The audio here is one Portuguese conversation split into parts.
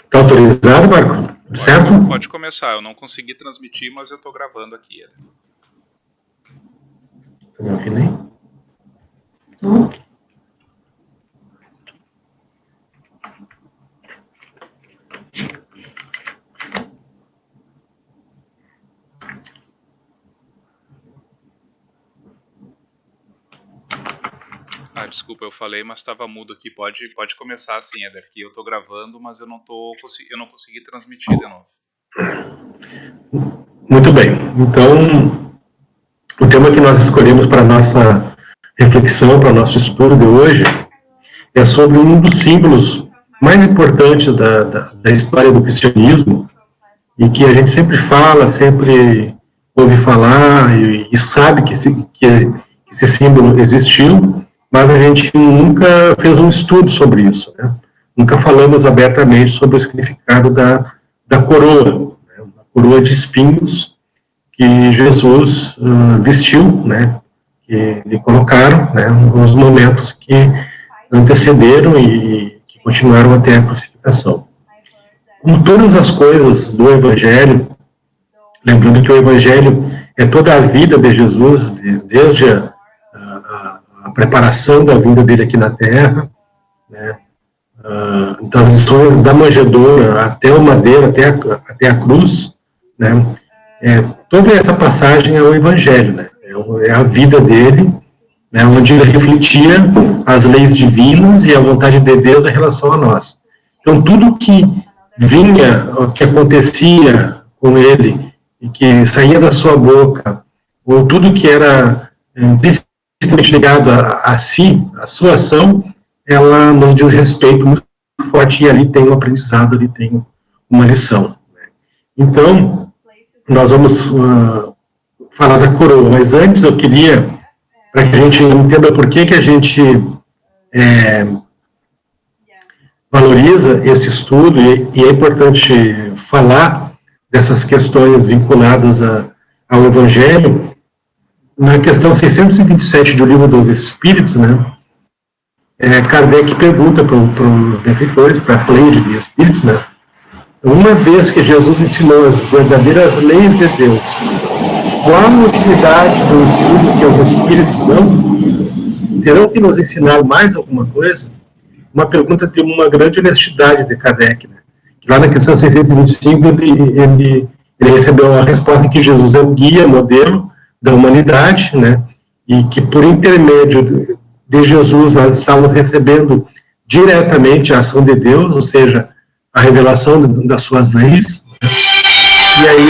Está autorizado, Marco? Certo? Pode começar. Eu não consegui transmitir, mas eu estou gravando aqui. Está me ouvindo aí? Desculpa, eu falei, mas estava mudo aqui. Pode começar assim, Éder, que eu estou gravando, mas eu não consegui transmitir de novo. Muito bem. Então, o tema que nós escolhemos para a nossa reflexão, para o nosso estudo de hoje, é sobre um dos símbolos mais importantes da história do cristianismo, e que a gente sempre fala, sempre ouve falar, e sabe que esse símbolo existiu, mas a gente nunca fez um estudo sobre isso, né? Nunca falamos abertamente sobre o significado da coroa, né? A coroa de espinhos que Jesus vestiu, né? Que lhe colocaram, né? Nos momentos que antecederam e que continuaram até a crucificação. Como todas as coisas do Evangelho, lembrando que o Evangelho é toda a vida de Jesus, desde a preparação da vinda dele aqui na Terra, né, das lições da manjedoura até o madeiro, até a cruz, né, toda essa passagem é o Evangelho, né, é a vida dele, né, onde ele refletia as leis divinas e a vontade de Deus em relação a nós. Então, tudo que vinha, que acontecia com ele, e que saía da sua boca, ou tudo que era principalmente ligado a si, a sua ação, ela nos diz respeito muito forte, e ali tem um aprendizado, ali tem uma lição. Então, nós vamos falar da coroa, mas antes eu queria, para que a gente entenda por que a gente valoriza esse estudo, e é importante falar dessas questões vinculadas ao Evangelho. Na questão 627 do Livro dos Espíritos, né, Kardec pergunta para os benfeitores, para a Pleiade de Espíritos, né, uma vez que Jesus ensinou as verdadeiras leis de Deus, qual a utilidade do ensino que os Espíritos dão? Terão que nos ensinar mais alguma coisa? Uma pergunta de uma grande honestidade de Kardec, né? Lá na questão 625, ele recebeu a resposta que Jesus é o guia, modelo da humanidade, né? E que por intermédio de Jesus nós estávamos recebendo diretamente a ação de Deus, ou seja, a revelação das suas leis. Né? E aí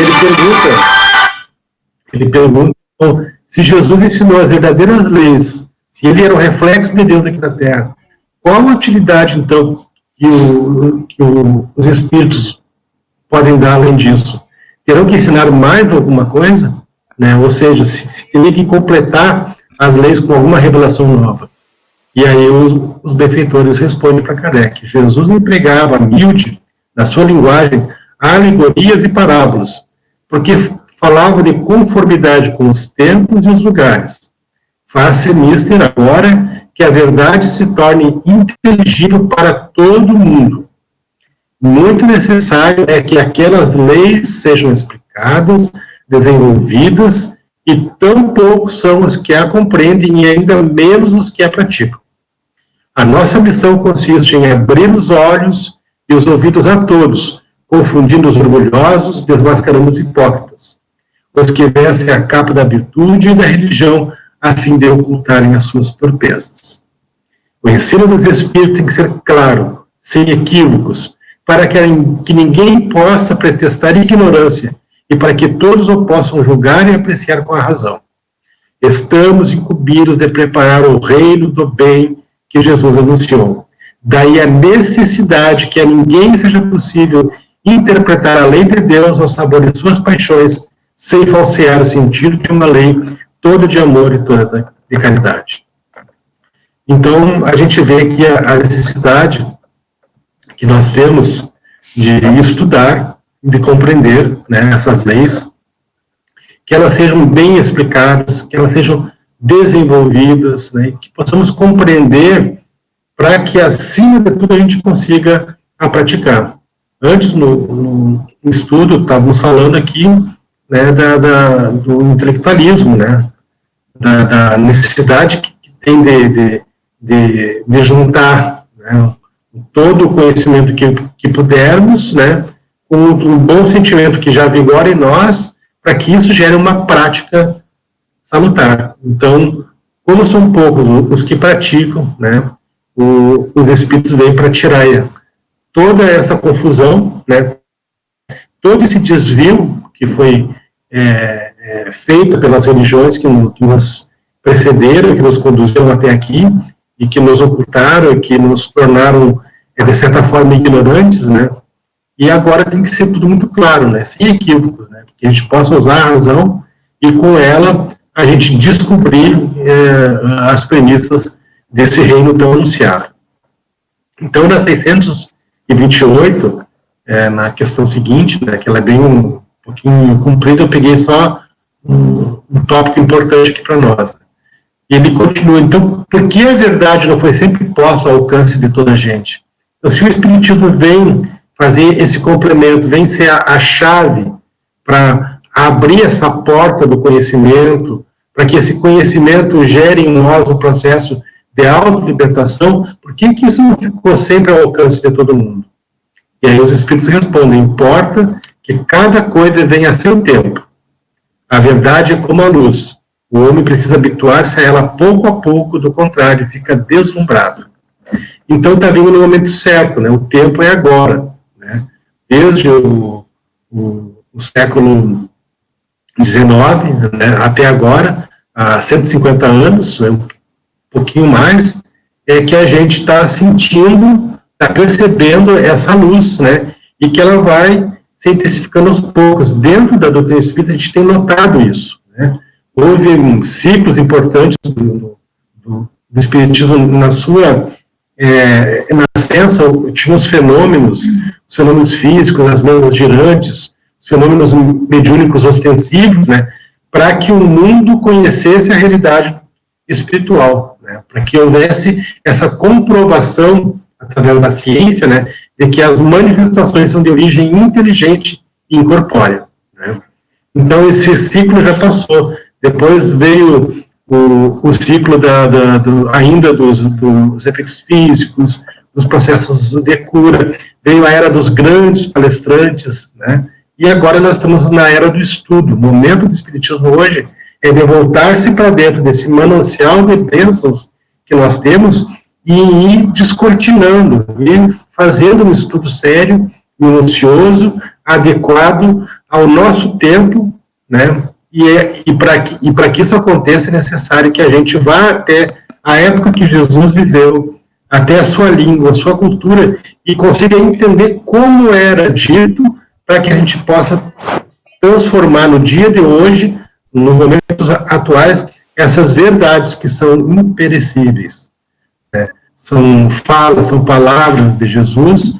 ele pergunta, então, se Jesus ensinou as verdadeiras leis, se ele era o reflexo de Deus aqui na Terra, qual a utilidade, então, que os Espíritos podem dar além disso? Terão que ensinar mais alguma coisa? Né? Ou seja, se teria que completar as leis com alguma revelação nova. E aí os benfeitores respondem para Kardec. Jesus empregava humilde, na sua linguagem, alegorias e parábolas, porque falava de conformidade com os tempos e os lugares. Faz-se mister agora que a verdade se torne inteligível para todo mundo. Muito necessário é que aquelas leis sejam explicadas, desenvolvidas, e tão poucos são os que a compreendem e ainda menos os que a praticam. A nossa missão consiste em abrir os olhos e os ouvidos a todos, confundindo os orgulhosos, desmascarando os hipócritas, os que vestem a capa da virtude e da religião, a fim de ocultarem as suas torpezas. O ensino dos Espíritos tem que ser claro, sem equívocos, para que ninguém possa pretextar ignorância e para que todos o possam julgar e apreciar com a razão. Estamos incumbidos de preparar o reino do bem que Jesus anunciou. Daí a necessidade que a ninguém seja possível interpretar a lei de Deus ao sabor de suas paixões, sem falsear o sentido de uma lei toda de amor e toda de caridade. Então, a gente vê aqui a necessidade que nós temos de estudar, de compreender, né, essas leis, que elas sejam bem explicadas, que elas sejam desenvolvidas, né, que possamos compreender para que, acima de tudo, a gente consiga a praticar. Antes, no estudo, estávamos falando aqui, né, do intelectualismo, né, da necessidade que tem de juntar, né, todo o conhecimento que pudermos, né, com um bom sentimento que já vigora em nós, para que isso gere uma prática salutar. Então, como são poucos os que praticam, né, os espíritos vêm para tirar toda essa confusão, né, todo esse desvio que foi feito pelas religiões que nos precederam, que nos conduziram até aqui, e que nos ocultaram, e que nos tornaram, de certa forma, ignorantes, né, e agora tem que ser tudo muito claro, né, sem equívocos, né, que a gente possa usar a razão e com ela a gente descobrir as premissas desse reino tão anunciado. Então, na 628, na questão seguinte, né, que ela é bem um pouquinho comprida, eu peguei só um tópico importante aqui para nós. Ele continua, então, por que a verdade não foi sempre posta ao alcance de toda a gente? Então, se o Espiritismo vem fazer esse complemento, vem ser a chave para abrir essa porta do conhecimento, para que esse conhecimento gere em nós um processo de autolibertação, por que isso não ficou sempre ao alcance de todo mundo? E aí os Espíritos respondem, importa que cada coisa venha a seu tempo. A verdade é como a luz. O homem precisa habituar-se a ela pouco a pouco, do contrário, fica deslumbrado. Então está vindo no momento certo, né? O tempo é agora. Né? Desde o século XIX, né, até agora, há 150 anos, um pouquinho mais, é que a gente está sentindo, está percebendo essa luz, né, e que ela vai se intensificando aos poucos. Dentro da doutrina espírita, a gente tem notado isso. Né? Houve ciclos importantes do espiritismo na sua nascença, tinha os fenômenos físicos, as mesas girantes, os fenômenos mediúnicos ostensivos, né, para que o mundo conhecesse a realidade espiritual, né, para que houvesse essa comprovação, através da ciência, né, de que as manifestações são de origem inteligente e incorpórea. Né. Então, esse ciclo já passou. Depois veio o ciclo ainda dos efeitos físicos, dos processos de cura, veio a era dos grandes palestrantes, né, e agora nós estamos na era do estudo. O momento do espiritismo hoje é de voltar-se para dentro desse manancial de bênçãos que nós temos e ir descortinando, e fazendo um estudo sério, minucioso, adequado ao nosso tempo, né? E para que isso aconteça é necessário que a gente vá até a época que Jesus viveu, até a sua língua, a sua cultura, e consiga entender como era dito, para que a gente possa transformar no dia de hoje, nos momentos atuais, essas verdades que são imperecíveis. Né? São falas, são palavras de Jesus,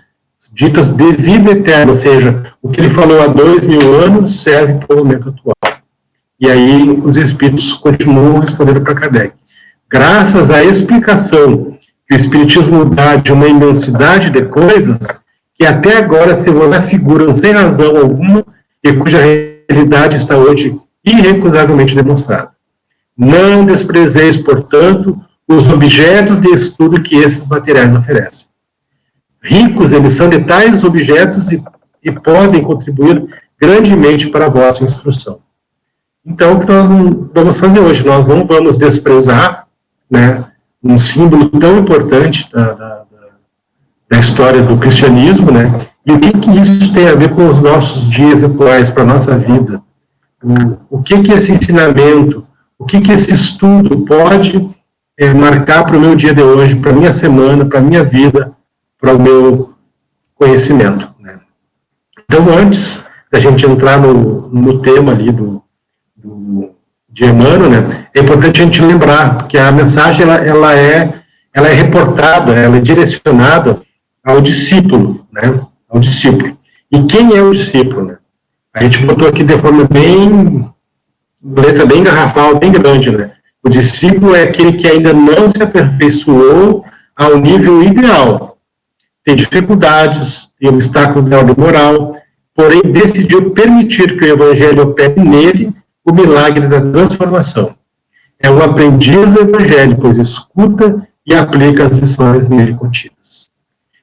ditas de vida eterna, ou seja, o que ele falou há 2000 anos serve para o momento atual. E aí os Espíritos continuam respondendo para Kardec. Graças à explicação que o Espiritismo dá de uma imensidade de coisas, que até agora se figuram sem razão alguma e cuja realidade está hoje irrecusavelmente demonstrada. Não desprezeis, portanto, os objetos de estudo que esses materiais oferecem. Ricos eles são de tais objetos e podem contribuir grandemente para a vossa instrução. Então, o que nós vamos fazer hoje? Nós não vamos desprezar, né, um símbolo tão importante da história do cristianismo, né? E o que isso tem a ver com os nossos dias atuais, para a nossa vida? O que esse ensinamento, o que esse estudo pode marcar para o meu dia de hoje, para a minha semana, para a minha vida, para o meu conhecimento, né? Então, antes da gente entrar no tema ali de Emmanuel, né, é importante a gente lembrar que a mensagem ela é reportada, ela é direcionada ao discípulo, né? Ao discípulo. E quem é o discípulo, né? A gente botou aqui de forma letra bem garrafal, bem grande, né? O discípulo é aquele que ainda não se aperfeiçoou ao nível ideal. tem dificuldades, tem obstáculos de ordem moral, porém decidiu permitir que o Evangelho opere nele o milagre da transformação. É um aprendiz do Evangelho, pois escuta e aplica as lições nele contidas.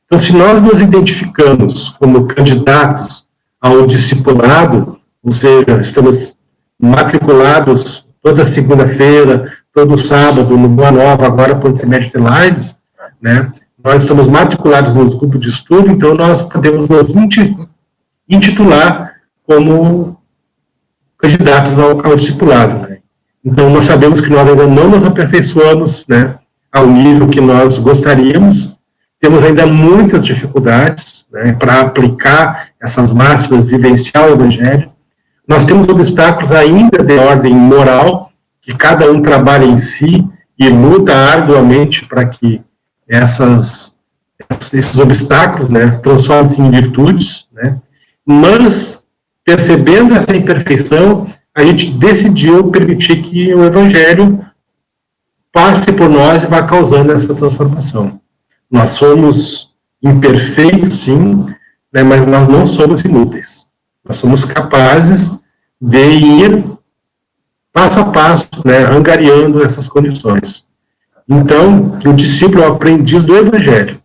Então, se nós nos identificamos como candidatos ao discipulado, ou seja, estamos matriculados toda segunda-feira, todo sábado, no Boa Nova, agora por internet de lives, né? Nós estamos matriculados nos grupos de estudo, então nós podemos nos intitular como candidatos ao discipulado, né? Então, nós sabemos que nós ainda não nos aperfeiçoamos, né, ao nível que nós gostaríamos, temos ainda muitas dificuldades, né, para aplicar essas máximas, vivenciar o Evangelho. Nós temos obstáculos ainda de ordem moral, que cada um trabalha em si e luta arduamente para que esses obstáculos, né, transformem-se em virtudes, né, mas, percebendo essa imperfeição, a gente decidiu permitir que o Evangelho passe por nós e vá causando essa transformação. Nós somos imperfeitos, sim, né, mas nós não somos inúteis. Nós somos capazes de ir passo a passo, né, angariando essas condições. Então, o discípulo é o aprendiz do Evangelho,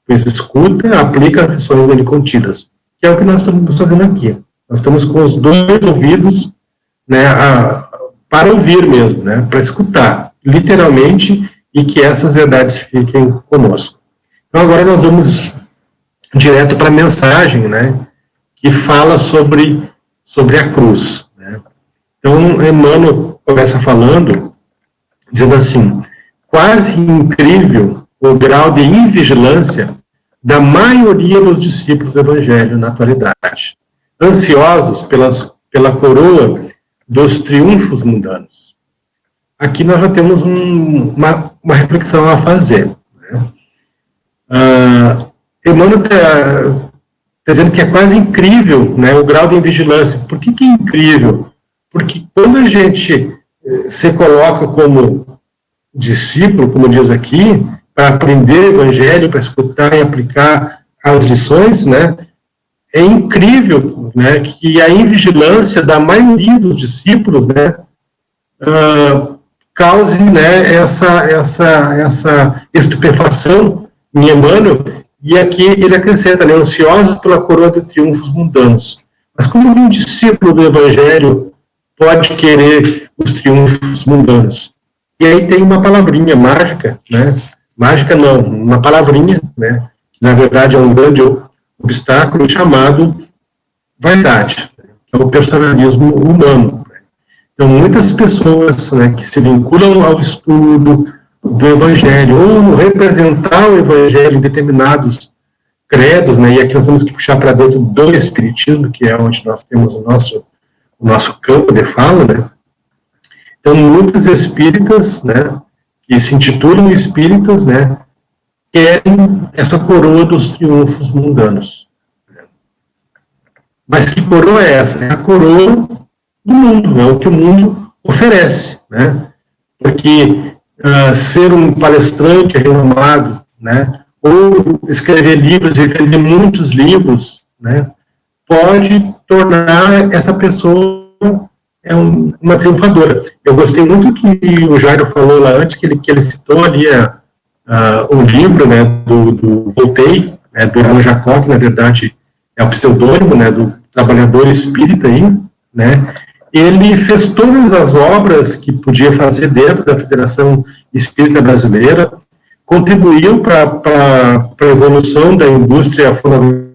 pois escuta, aplica as lições nele contidas, que é o que nós estamos fazendo aqui. Nós estamos com os dois ouvidos, né, para ouvir mesmo, né, para escutar, literalmente, e que essas verdades fiquem conosco. Então, agora nós vamos direto para a mensagem, né, que fala sobre a cruz. Né. Então, Emmanuel começa falando, dizendo assim, quase incrível o grau de invigilância da maioria dos discípulos do Evangelho na atualidade, ansiosos pela coroa dos triunfos mundanos. Aqui nós já temos uma reflexão a fazer. Né? Emmanuel está dizendo que é quase incrível, né, o grau de vigilância. Por que é incrível? Porque quando a gente se coloca como discípulo, como diz aqui, para aprender o Evangelho, para escutar e aplicar as lições, né, é incrível, né, que a invigilância da maioria dos discípulos, né, cause, né, essa estupefação em Emmanuel, e aqui ele acrescenta, né, ansiosos pela coroa de triunfos mundanos. Mas como um discípulo do Evangelho pode querer os triunfos mundanos? E aí tem uma palavrinha mágica, né, mágica não, uma palavrinha, né, que na verdade é um grande obstáculo chamado vaidade, que é o personalismo humano. Então, muitas pessoas, né, que se vinculam ao estudo do Evangelho, ou representar o Evangelho em determinados credos, né, e aqui nós temos que puxar para dentro do Espiritismo, que é onde nós temos o nosso campo de fala, né. Então, muitos espíritas, né, que se intitulam espíritas, né, querem essa coroa dos triunfos mundanos. Mas que coroa é essa? É a coroa do mundo, é o que o mundo oferece, né? Porque ser um palestrante renomado, né, ou escrever livros e vender muitos livros, né, pode tornar essa pessoa uma triunfadora. Eu gostei muito que o Jairo falou lá antes, que ele citou ali o livro, né, do Voltaire, né, do Irmão Jacó, que na verdade é o pseudônimo, né, do trabalhador espírita aí, né. Ele fez todas as obras que podia fazer dentro da Federação Espírita Brasileira, contribuiu para a evolução da indústria fonográfica.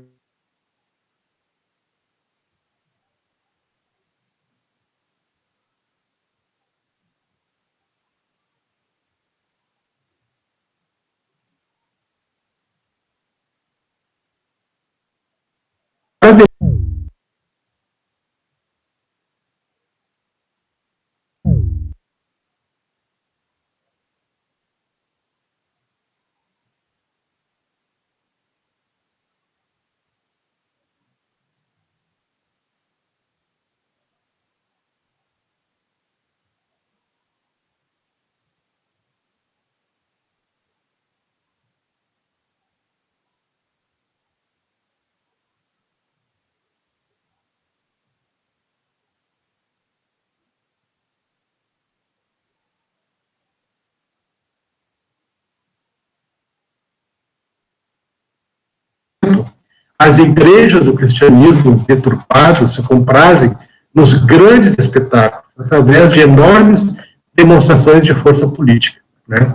as igrejas do cristianismo deturpado se comprazem nos grandes espetáculos, através de enormes demonstrações de força política, né?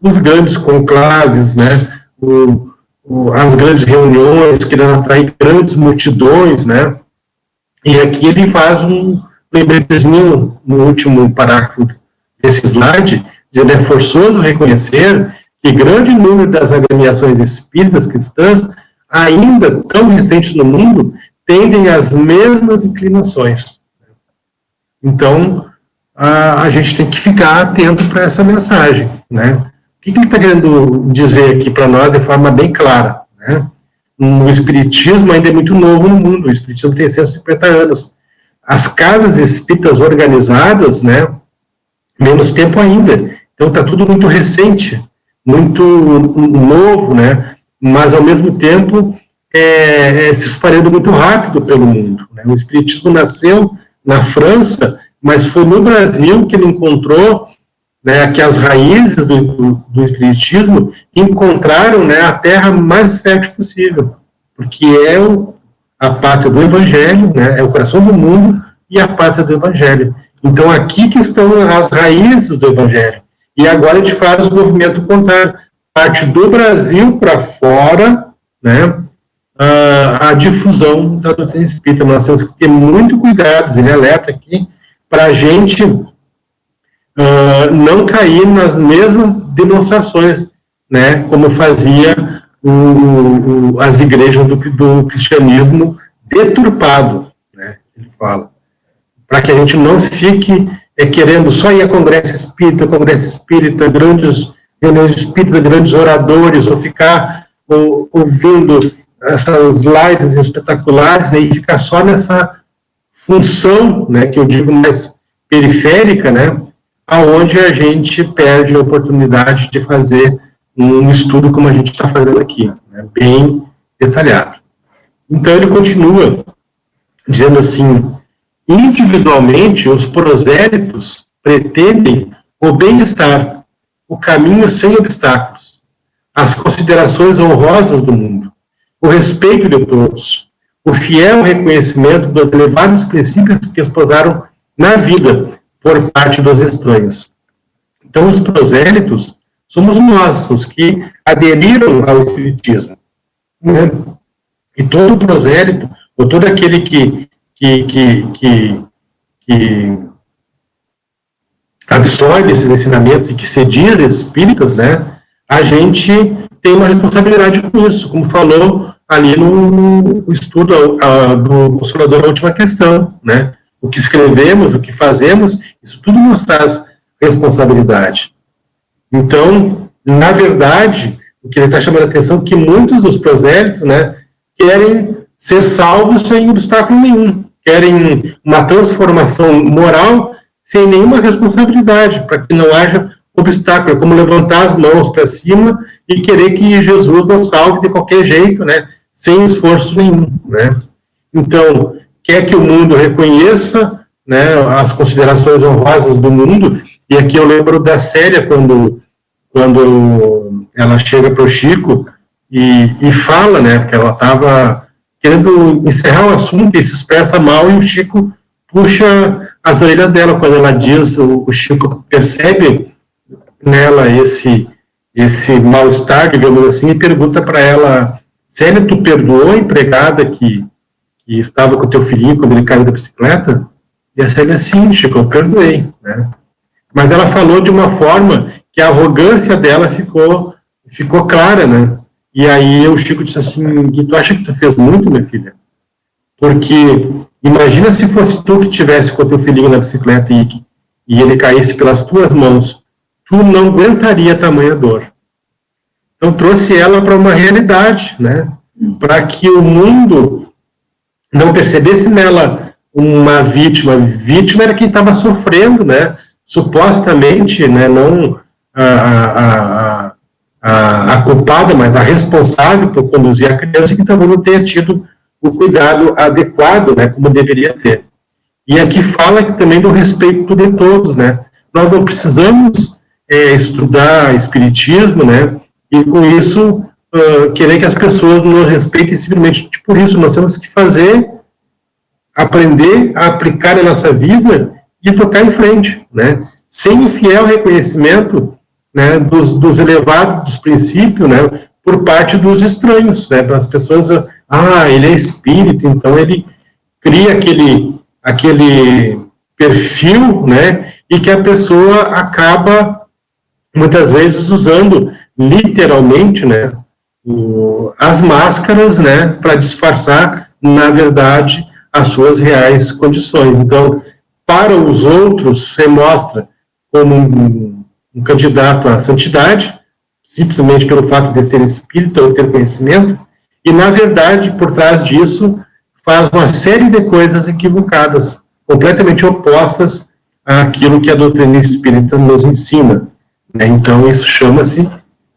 Os grandes conclaves, né? As grandes reuniões, querendo atrair grandes multidões, né? E aqui ele faz um lembretezinho no último parágrafo desse slide, dizendo: é forçoso reconhecer que grande número das agremiações espíritas cristãs, ainda tão recentes no mundo, tendem às mesmas inclinações. Então, a gente tem que ficar atento para essa mensagem, né? O que ele está querendo dizer aqui para nós de forma bem clara, né? O Espiritismo ainda é muito novo no mundo, o Espiritismo tem 150 anos. As casas espíritas organizadas, né, menos tempo ainda. Então está tudo muito recente, muito novo, né, mas ao mesmo tempo se espalhando muito rápido pelo mundo, né? O Espiritismo nasceu na França, mas foi no Brasil que ele encontrou, né, que as raízes do Espiritismo encontraram, né, a terra mais fértil possível, porque é a pátria do Evangelho, né, é o coração do mundo e a pátria do Evangelho. Então, aqui que estão as raízes do Evangelho. E agora a gente faz o movimento contrário. Parte do Brasil para fora, né, a difusão da doutrina espírita. Nós temos que ter muito cuidado, ele alerta aqui, para a gente não cair nas mesmas demonstrações, né, como fazia as igrejas do cristianismo deturpado, né, ele fala. Para que a gente não fique querendo só ir a congresso espírita, grandes reuniões espíritas, grandes oradores, ou ficar ouvindo essas lives espetaculares, né, e ficar só nessa função, né, que eu digo mais periférica, né, aonde a gente perde a oportunidade de fazer um estudo como a gente está fazendo aqui, né, bem detalhado. Então ele continua dizendo assim: individualmente, os prosélitos pretendem o bem-estar, o caminho sem obstáculos, as considerações honrosas do mundo, o respeito de todos, o fiel reconhecimento dos elevados princípios que esposaram na vida por parte dos estranhos. Então, os prosélitos somos nós, os que aderiram ao Espiritismo, né? E todo prosélito, ou todo aquele que absorve esses ensinamentos e que se diz espíritas, né, a gente tem uma responsabilidade com isso, como falou ali no estudo do Consolador, a última questão, né, o que escrevemos, o que fazemos, isso tudo nos traz responsabilidade. Então, na verdade, o que ele está chamando a atenção é que muitos dos prosélitos, né, querem ser salvos sem obstáculo nenhum, querem uma transformação moral sem nenhuma responsabilidade, para que não haja obstáculo, como levantar as mãos para cima e querer que Jesus nos salve de qualquer jeito, né, sem esforço nenhum, né. Então, quer que o mundo reconheça, né, as considerações honrosas do mundo, e aqui eu lembro da Célia, quando ela chega para o Chico e fala, né, porque ela estava querendo encerrar o assunto e se expressa mal, e o Chico puxa as orelhas dela quando ela diz, o Chico percebe nela esse mal-estar, digamos assim, e pergunta para ela: Célia, tu perdoou a empregada que estava com o teu filhinho quando ele caiu da bicicleta? E a Célia: sim, Chico, eu perdoei, né? Mas ela falou de uma forma que a arrogância dela ficou clara, né? E aí o Chico disse assim: e tu acha que tu fez muito, minha filha? Porque imagina se fosse tu que tivesse com o teu filhinho na bicicleta e ele caísse pelas tuas mãos, tu não aguentaria tamanha dor. Então trouxe ela para uma realidade, né? Para que o mundo não percebesse nela uma vítima. Vítima era quem estava sofrendo, né? Supostamente, né? Não a culpada, mas a responsável por conduzir a criança, que talvez não tenha tido o cuidado adequado, né, como deveria ter. E aqui fala que também do respeito de todos, né. Nós não precisamos estudar espiritismo, né, e com isso querer que as pessoas nos respeitem simplesmente por isso. Nós temos que aprender a aplicar a nossa vida e tocar em frente, né? Sem o fiel reconhecimento, né, dos elevados princípios, né, por parte dos estranhos, né, para as pessoas, ele é espírita, então ele cria aquele perfil, né, e que a pessoa acaba, muitas vezes, usando literalmente, né, as máscaras, né, para disfarçar, na verdade, as suas reais condições. Então, para os outros, se mostra como um candidato à santidade, simplesmente pelo fato de ser espírita ou ter conhecimento, e, na verdade, por trás disso, faz uma série de coisas equivocadas, completamente opostas àquilo que a doutrina espírita nos ensina, né? Então, isso chama-se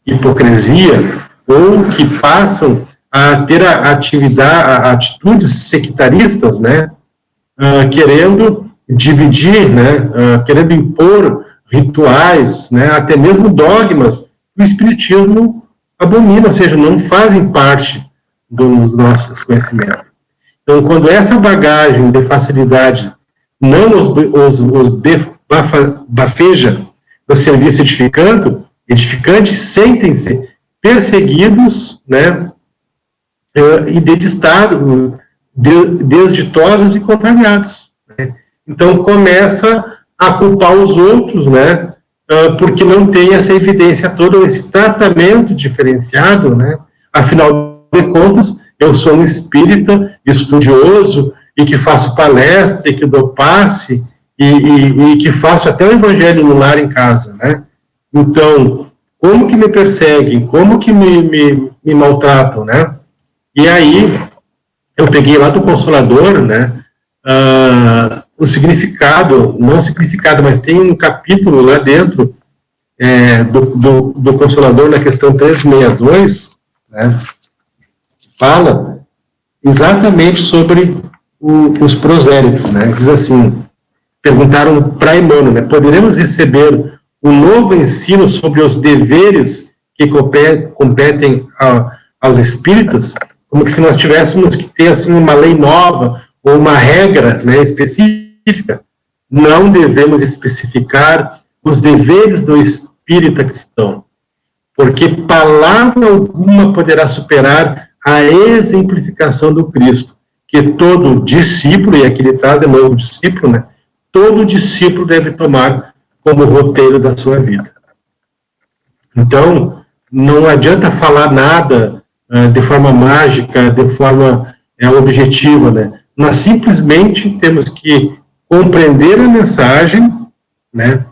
hipocrisia, ou que passam a ter atitudes sectaristas, né? Querendo dividir, né? Querendo impor rituais, né? Até mesmo dogmas que o Espiritismo abomina, ou seja, não fazem parte dos nossos conhecimentos. Então, quando essa bagagem de facilidade não os bafeja no serviço edificante, sentem-se perseguidos, né, e desditosos e contrariados, né? Então, começa a culpar os outros, né, porque não tem essa evidência toda, esse tratamento diferenciado, né? Afinal de contas, eu sou um espírita estudioso e que faço palestra e que dou passe e que faço até o evangelho no lar em casa, né? Então, como que me perseguem? Como que me maltratam, né? E aí, eu peguei lá do Consolador, né? O significado, não significado, mas tem um capítulo lá dentro do Consolador, na questão 362, né? Fala exatamente sobre os prosélitos, né? Diz assim, perguntaram para Emmanuel, né? Poderemos receber um novo ensino sobre os deveres que competem aos espíritas? Como se nós tivéssemos que ter assim uma lei nova ou uma regra, né, específica. Não devemos especificar os deveres do espírita cristão, porque palavra alguma poderá superar a exemplificação do Cristo, que todo discípulo, e aqui ele traz de novo discípulo, né, todo discípulo deve tomar como roteiro da sua vida. Então, não adianta falar nada de forma mágica, de forma objetiva, né? Nós simplesmente temos que compreender a mensagem, né?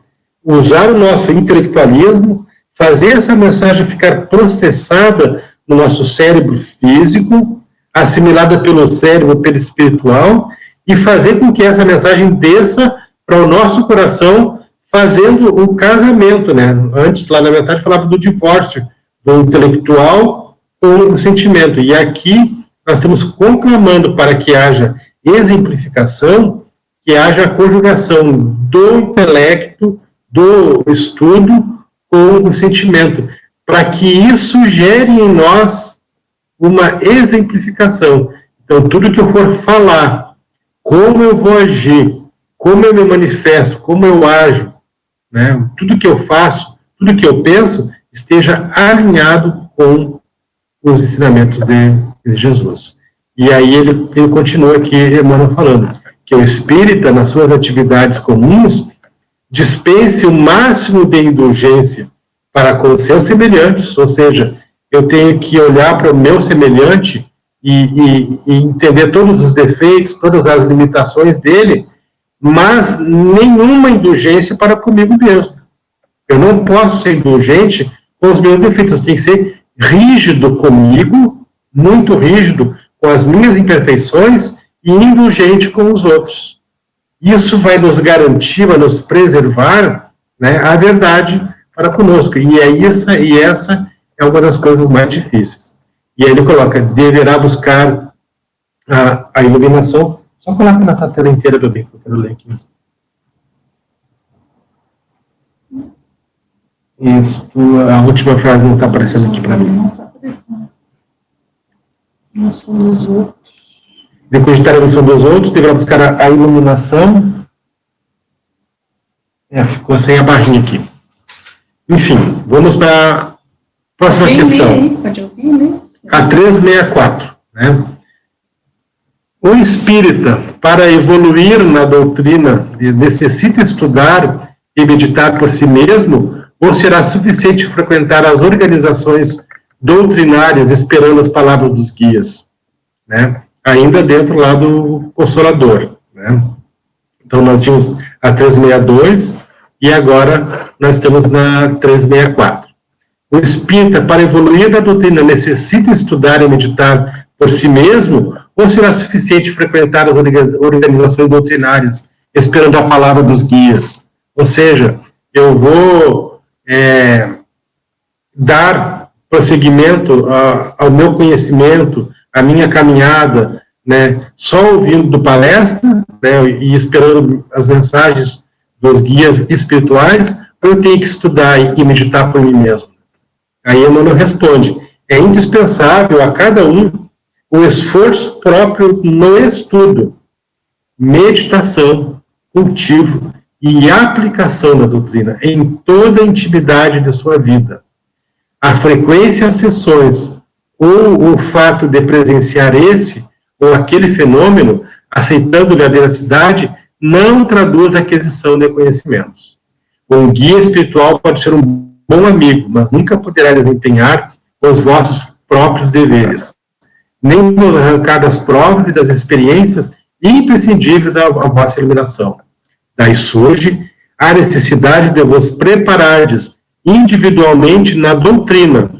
Usar o nosso intelectualismo, fazer essa mensagem ficar processada no nosso cérebro físico, assimilada pelo cérebro perispiritual, e fazer com que essa mensagem desça para o nosso coração, fazendo o casamento, né? Antes, lá na metade, falava do divórcio, do intelectual com o sentimento. E aqui, nós estamos conclamando para que haja exemplificação, que haja a conjugação do intelecto, do estudo, com o sentimento, para que isso gere em nós uma exemplificação. Então, tudo que eu for falar, como eu vou agir, como eu me manifesto, como eu ajo, né, tudo que eu faço, tudo que eu penso, esteja alinhado com os ensinamentos de Jesus. E aí ele continua aqui, Emmanuel, falando que o espírita, nas suas atividades comuns, dispense o máximo de indulgência para com os seus semelhantes, ou seja, eu tenho que olhar para o meu semelhante e entender todos os defeitos, todas as limitações dele, mas nenhuma indulgência para comigo mesmo. Eu não posso ser indulgente com os meus defeitos, eu tenho que ser rígido comigo, muito rígido com as minhas imperfeições e indulgente com os outros. Isso vai nos garantir, vai nos preservar, né, a verdade para conosco. E essa é uma das coisas mais difíceis. E aí ele coloca, deverá buscar a iluminação. Só coloca na tela inteira, bebê, que eu quero ler aqui. Isso, a última frase não está aparecendo aqui para mim. Emoção dos outros. De cogitar a emoção dos outros, deverá buscar a iluminação. Ficou sem a barrinha aqui. Enfim, vamos para a próxima questão. Pode ouvir, né? A 364. Né? O espírita, para evoluir na doutrina, necessita estudar e meditar por si mesmo, ou será suficiente frequentar as organizações doutrinárias esperando as palavras dos guias? Né? Ainda dentro lá do Consolador. Né? Então, nós tínhamos a 362 e agora nós estamos na 364. O espírita, para evoluir na doutrina, necessita estudar e meditar por si mesmo, ou será suficiente frequentar as organizações doutrinárias, esperando a palavra dos guias? Ou seja, eu vou dar prosseguimento ao meu conhecimento, à minha caminhada, né, só ouvindo do palestra, né, e esperando as mensagens dos guias espirituais, ou eu tenho que estudar e meditar por mim mesmo? Aí Emmanuel responde: é indispensável a cada um o esforço próprio no estudo, meditação, cultivo e aplicação da doutrina em toda a intimidade de sua vida. A frequência às sessões ou o fato de presenciar esse ou aquele fenômeno, aceitando-lhe a veracidade, não traduz a aquisição de conhecimentos. Um guia espiritual pode ser um bom amigo, mas nunca poderá desempenhar os vossos próprios deveres, nem vos arrancar das provas e das experiências imprescindíveis à vossa iluminação. Daí surge a necessidade de vos preparardes individualmente na doutrina,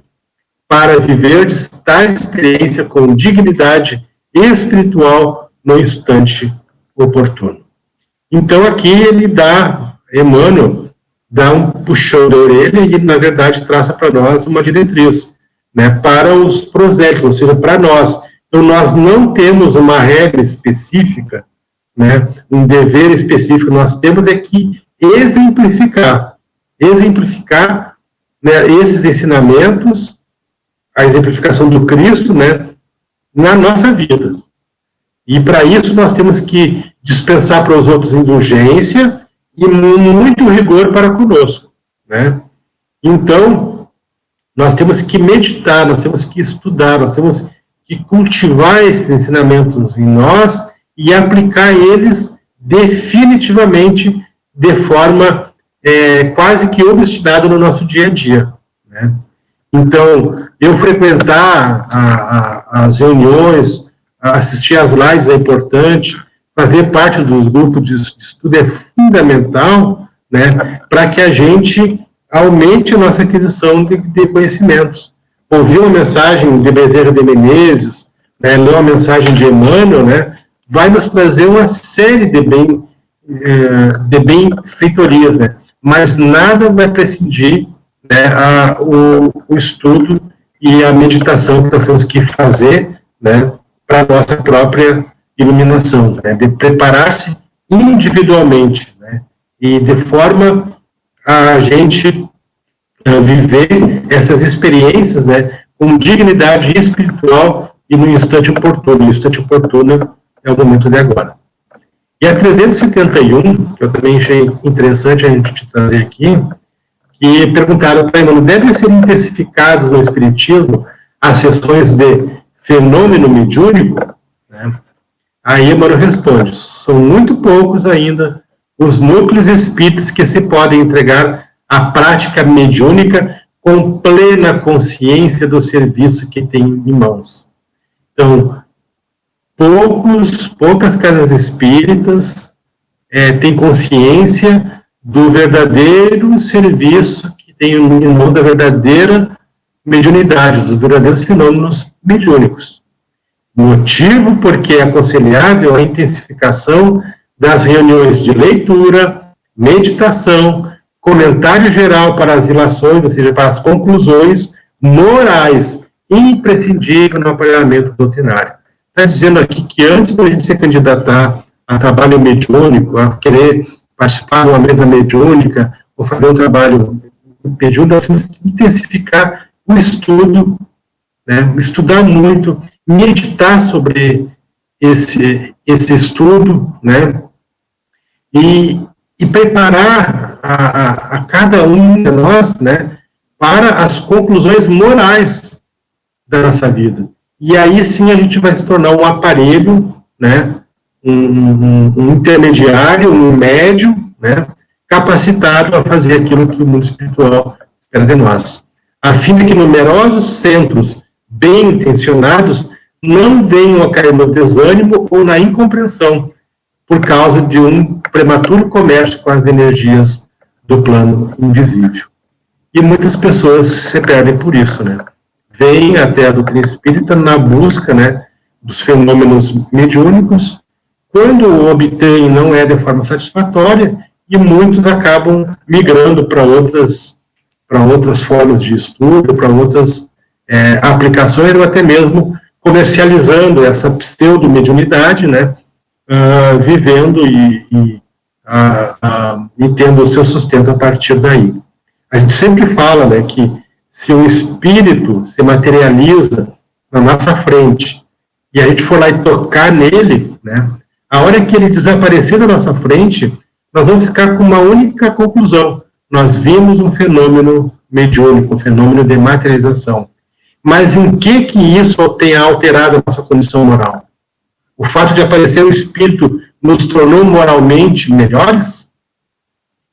para viverdes tal experiência com dignidade espiritual no instante oportuno. Então aqui ele Emmanuel dá um puxão da orelha e, na verdade, traça para nós uma diretriz, né, para os prosélitos, ou seja, para nós. Então, nós não temos uma regra específica, né, um dever específico, nós temos é que exemplificar, né, esses ensinamentos, a exemplificação do Cristo, né, na nossa vida. E, para isso, nós temos que dispensar para os outros indulgência e muito rigor para conosco, né? Então, nós temos que meditar, nós temos que estudar, nós temos que cultivar esses ensinamentos em nós e aplicar eles definitivamente de forma quase que obstinada no nosso dia a dia, né? Então, eu frequentar as reuniões, assistir às lives é importante, fazer parte dos grupos de estudo é fundamental, né, para que a gente aumente a nossa aquisição de conhecimentos. Ouvir uma mensagem de Bezerra de Menezes, né, ler uma mensagem de Emmanuel, né, vai nos trazer uma série de benfeitorias, né, mas nada vai prescindir, né, o estudo e a meditação que nós temos que fazer, né, para a nossa própria iluminação, né, de preparar-se individualmente, né, e de forma a gente viver essas experiências, né, com dignidade espiritual e no instante oportuno. O instante oportuno é o momento de agora. E a 371, que eu também achei interessante a gente trazer aqui, que perguntaram para Emmanuel: devem ser intensificados no Espiritismo as sessões de fenômeno mediúnico? Né? Aí Emmanuel responde: são muito poucos ainda os núcleos espíritas que se podem entregar à prática mediúnica com plena consciência do serviço que tem em mãos. Então, poucas casas espíritas têm consciência do verdadeiro serviço que tem em mão, da verdadeira mediunidade, dos verdadeiros fenômenos mediúnicos. Motivo porque é aconselhável a intensificação das reuniões de leitura, meditação, comentário geral para as ilações, ou seja, para as conclusões morais, imprescindível no aparelhamento doutrinário. Está dizendo aqui que antes da gente se candidatar a trabalho mediúnico, a querer participar de uma mesa mediúnica, ou fazer um trabalho mediúnico, nós temos que intensificar o estudo, né, estudar muito, meditar sobre esse estudo, né? E preparar a cada um de nós, né, para as conclusões morais da nossa vida. E aí sim a gente vai se tornar um aparelho, né, um intermediário, um médium, né, capacitado a fazer aquilo que o mundo espiritual espera de nós. A fim de que numerosos centros bem intencionados não venham a cair no desânimo ou na incompreensão, por causa de um prematuro comércio com as energias do plano invisível. E muitas pessoas se perdem por isso, né? Vêm até a doutrina espírita na busca, né, dos fenômenos mediúnicos, quando o obtém não é de forma satisfatória, e muitos acabam migrando para outras formas de estudo, para outras aplicações, ou até mesmo comercializando essa pseudo-mediunidade, né, vivendo e tendo o seu sustento a partir daí. A gente sempre fala, né, que se o espírito se materializa na nossa frente e a gente for lá e tocar nele, né, a hora que ele desaparecer da nossa frente, nós vamos ficar com uma única conclusão: nós vimos um fenômeno mediúnico, um fenômeno de materialização. Mas em que isso tenha alterado a nossa condição moral? O fato de aparecer o espírito nos tornou moralmente melhores?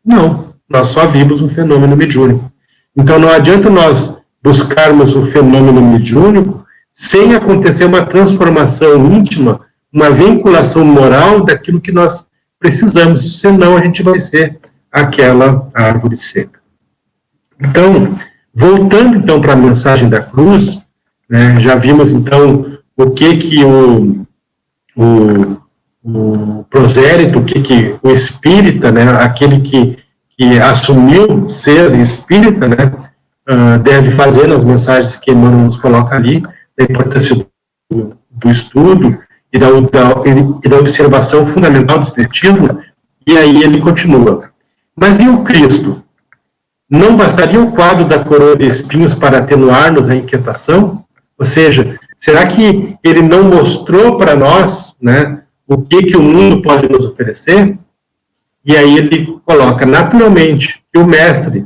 Não, nós só vimos um fenômeno mediúnico. Então não adianta nós buscarmos o fenômeno mediúnico sem acontecer uma transformação íntima, uma vinculação moral daquilo que nós precisamos, senão a gente vai ser aquela árvore seca. Então, voltando então para a mensagem da cruz, né, já vimos então o que o prosélito, o espírita, né, aquele que assumiu ser espírita, né, deve fazer nas mensagens que Emmanuel nos coloca ali, a importância do estudo e da observação fundamental do espiritismo, e aí ele continua. Mas e o Cristo? Não bastaria o quadro da coroa de espinhos para atenuar-nos a inquietação? Ou seja, será que ele não mostrou para nós, né, o que o mundo pode nos oferecer? E aí ele coloca, naturalmente, que o mestre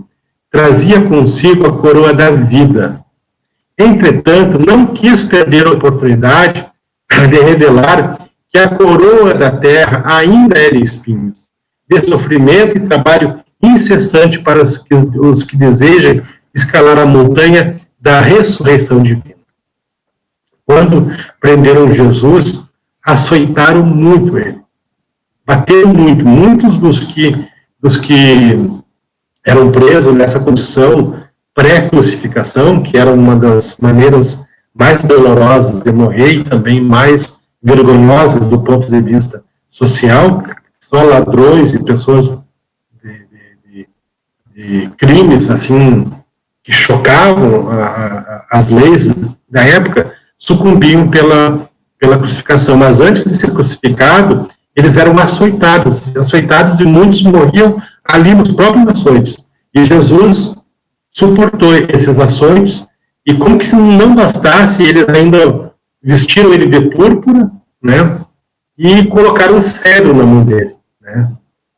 trazia consigo a coroa da vida. Entretanto, não quis perder a oportunidade de revelar que a coroa da terra ainda é de espinhos, de sofrimento e trabalho incessante para os que desejam escalar a montanha da ressurreição divina. Quando prenderam Jesus, açoitaram muito ele, bateram muito. Muitos dos que eram presos nessa condição pré-crucificação, que era uma das maneiras mais dolorosas de morrer e também mais vergonhosas do ponto de vista social, só ladrões e pessoas de crimes assim que chocavam as leis da época sucumbiam pela crucificação. Mas antes de ser crucificado, eles eram açoitados e muitos morriam ali nos próprios açoites. E Jesus suportou esses açoites, e como que se não bastasse, eles ainda vestiram ele de púrpura, né, e colocaram um cedro na mão dele, né,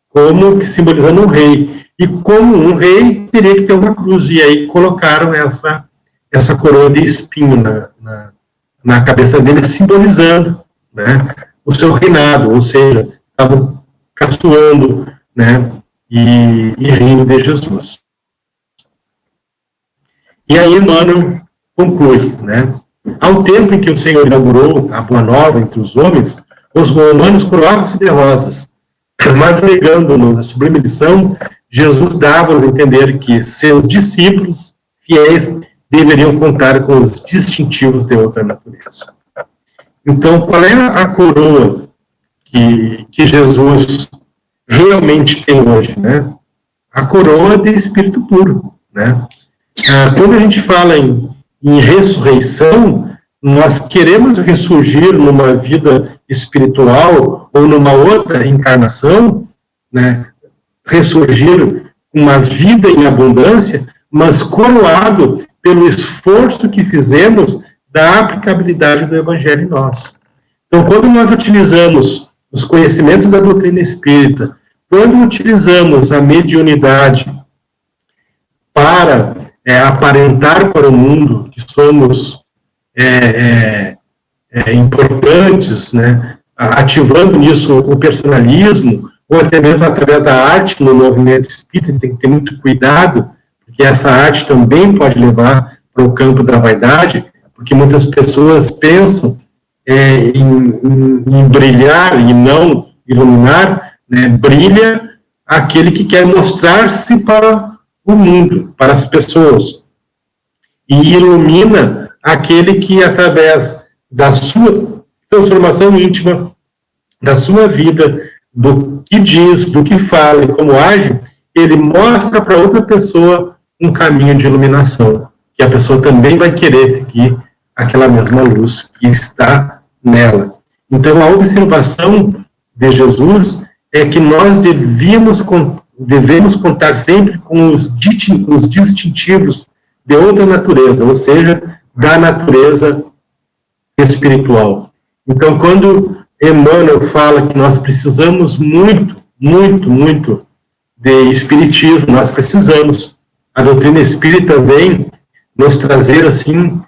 como que simbolizando um rei. E como um rei, teria que ter uma cruz, e aí colocaram essa coroa de espinho na cabeça dele, simbolizando, né, o seu reinado, ou seja, estavam caçoando, né, e rindo de Jesus. E aí Emmanuel conclui, né, ao tempo em que o Senhor inaugurou a Boa Nova entre os homens, os romanos coroavam-se de rosas, mas negando-nos a sublime lição, Jesus dava-nos a entender que seus discípulos fiéis deveriam contar com os distintivos de outra natureza. Então, qual é a coroa que Jesus realmente tem hoje, né? A coroa de espírito puro, né? Quando a gente fala em ressurreição, nós queremos ressurgir numa vida espiritual ou numa outra encarnação, né? Ressurgir uma vida em abundância, mas coroado pelo esforço que fizemos da aplicabilidade do Evangelho em nós. Então, quando nós utilizamos os conhecimentos da doutrina espírita, quando utilizamos a mediunidade para aparentar para o mundo que somos importantes, né, ativando nisso o personalismo, ou até mesmo através da arte no movimento espírita, tem que ter muito cuidado, porque essa arte também pode levar para o campo da vaidade, porque muitas pessoas pensam em brilhar e não iluminar, né? Brilha aquele que quer mostrar-se para o mundo, para as pessoas, e ilumina aquele que, através da sua transformação íntima, da sua vida, do que diz, do que fala e como age, ele mostra para outra pessoa um caminho de iluminação, que a pessoa também vai querer seguir aquela mesma luz que está nela. Então, a observação de Jesus é que nós devemos contar sempre com os distintivos de outra natureza, ou seja, da natureza espiritual. Então, quando Emmanuel fala que nós precisamos muito, muito, muito de espiritismo, nós precisamos. A doutrina espírita vem nos trazer, assim,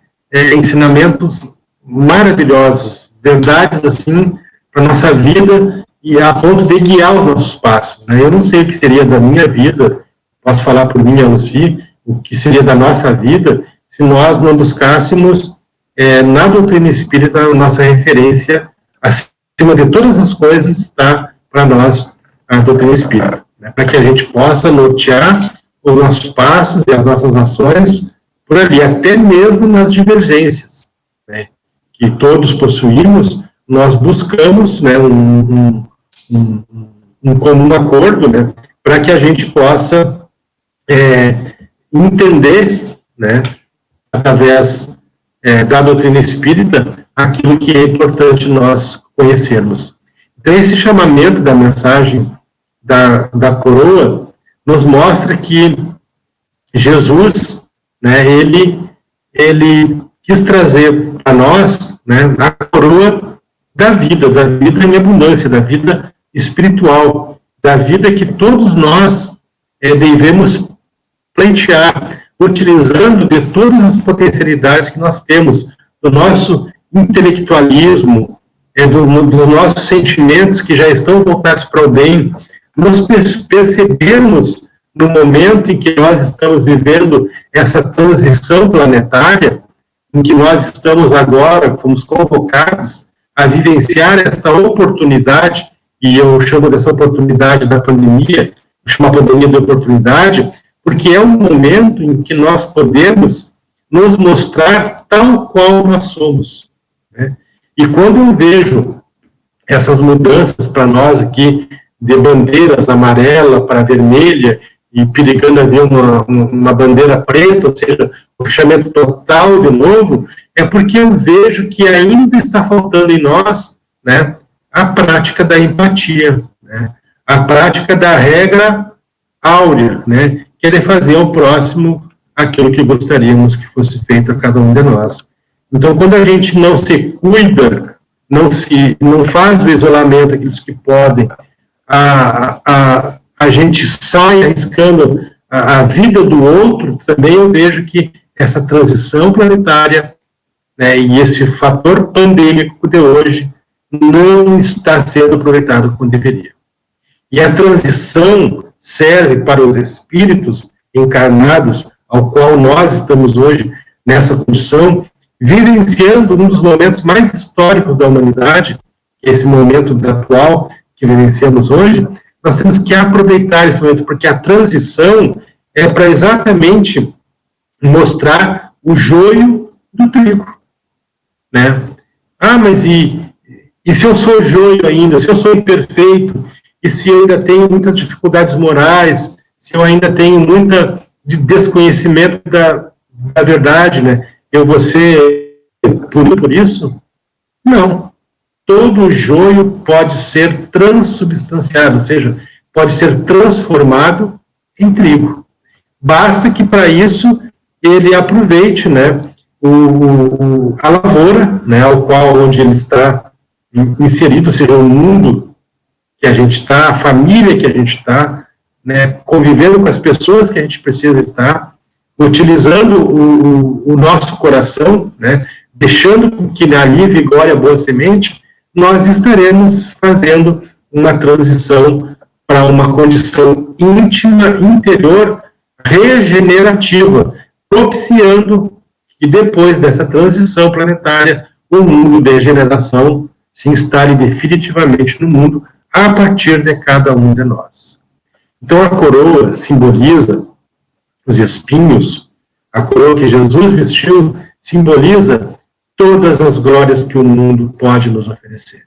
ensinamentos maravilhosos, verdades, assim, para a nossa vida, e a ponto de guiar os nossos passos, né? Eu não sei o que seria da minha vida, posso falar por mim, Lucy, o que seria da nossa vida, se nós não buscássemos na doutrina espírita a nossa referência, acima de todas as coisas, está para nós a doutrina espírita, né? Para que a gente possa nortear os nossos passos e as nossas ações por ali, até mesmo nas divergências, né, que todos possuímos, nós buscamos, né, um comum acordo, né, para que a gente possa entender, né, através da doutrina espírita, aquilo que é importante nós conhecermos. Então, esse chamamento da mensagem da coroa nos mostra que Jesus, né, ele quis trazer para nós, né, a coroa da vida em abundância, da vida espiritual, da vida que todos nós devemos pleitear, utilizando de todas as potencialidades que nós temos, do nosso intelectualismo, dos nossos sentimentos que já estão voltados para o bem, nós percebemos no momento em que nós estamos vivendo essa transição planetária, em que nós estamos agora, fomos convocados a vivenciar esta oportunidade, e eu chamo dessa oportunidade da pandemia, eu chamo a pandemia de oportunidade, porque é um momento em que nós podemos nos mostrar tal qual nós somos, né? E quando eu vejo essas mudanças para nós aqui, de bandeiras amarela para vermelha, e perigando haver uma bandeira preta, ou seja, o fechamento total de novo, é porque eu vejo que ainda está faltando em nós, né, a prática da empatia, né, a prática da regra áurea, né, que é fazer ao próximo aquilo que gostaríamos que fosse feito a cada um de nós. Então, quando a gente não se cuida, não faz o isolamento aqueles que podem, a gente sai arriscando a vida do outro, também eu vejo que essa transição planetária, né, e esse fator pandêmico de hoje não está sendo aproveitado como deveria. E a transição serve para os espíritos encarnados, ao qual nós estamos hoje nessa condição, vivenciando um dos momentos mais históricos da humanidade, esse momento atual que vivenciamos hoje. Nós temos que aproveitar esse momento, porque a transição é para exatamente mostrar o joio do trigo, né? Ah, mas e se eu sou joio ainda, se eu sou imperfeito, e se eu ainda tenho muitas dificuldades morais, se eu ainda tenho muita desconhecimento da verdade, né? Eu vou ser punido por isso? Não. Todo joio pode ser transubstanciado, ou seja, pode ser transformado em trigo. Basta que para isso ele aproveite, né, a lavoura, né, ao qual onde ele está inserido, ou seja, o mundo que a gente está, a família que a gente está, né, convivendo com as pessoas que a gente precisa estar, utilizando o nosso coração, né, deixando que ali vigore a boa semente, nós estaremos fazendo uma transição para uma condição íntima, interior, regenerativa, propiciando que depois dessa transição planetária, o mundo de regeneração se instale definitivamente no mundo a partir de cada um de nós. Então a coroa simboliza os espinhos, a coroa que Jesus vestiu simboliza todas as glórias que o mundo pode nos oferecer.